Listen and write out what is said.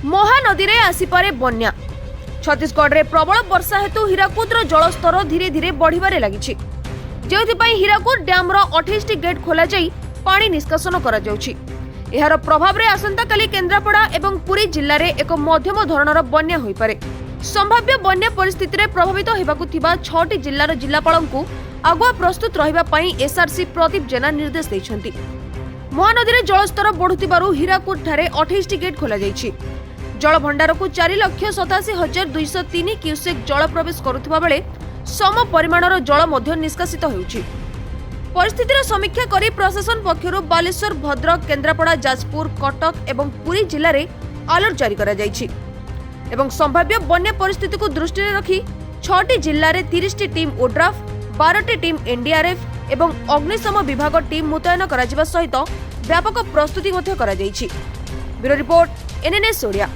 महानदी रे आसीपारे बन्या। छत्तीसगढ़ रे प्रबल वर्षा हेतु हीराकुदर जलस्तर धीरे धीरे बढ़िबारे लागिछि, जेउथिपाई हीराकुद डैम रो 28 गेट खोला जाई पानी निष्कासन करा जाउछि। एहार प्रभाव रे आसंता काली केन्द्रापड़ा एवं पुरी जिल्ला रे एक मध्यम धरणर बन्या होई पारे। संभाव्य बन्या परिस्थिति रे प्रभावित हेबाकु थिबा 6टी जिल्लार जिल्लापालंकु आगुआ प्रस्तुत रहिबा पई एसआरसी प्रदीप जेना निर्देश दैछन्ति। महानदी रे जलस्तर बढ़ुतिबारु हीराकुद ठारे 28 गेट खोला जाइछि। जल भंडार को 4,87,203 क्यूसेक जल प्रवेश करुथिबा बेले सम परिमाणर जल मध्य निष्कासित हेउछि। परिस्थितिर समीक्षा करी प्रशासन पक्षरु बालेश्वर, भद्रक, केन्द्रापड़ा, जाजपुर, कटक एवं पुरी जिल्ला रे अलर्ट जारी करा जाइछि एवं संभाव्य बन्या परिस्थिति को दृष्टि रे रखी 6टी जिल्ला रे 30टी टीम ओड्राफ, 12टी टीम NDRF एवं अग्निशम विभाग टीम मुतयन करा जिबा सहित व्यापक प्रस्तुति मध्य करा जाइछि। Bureau report NNSODIA।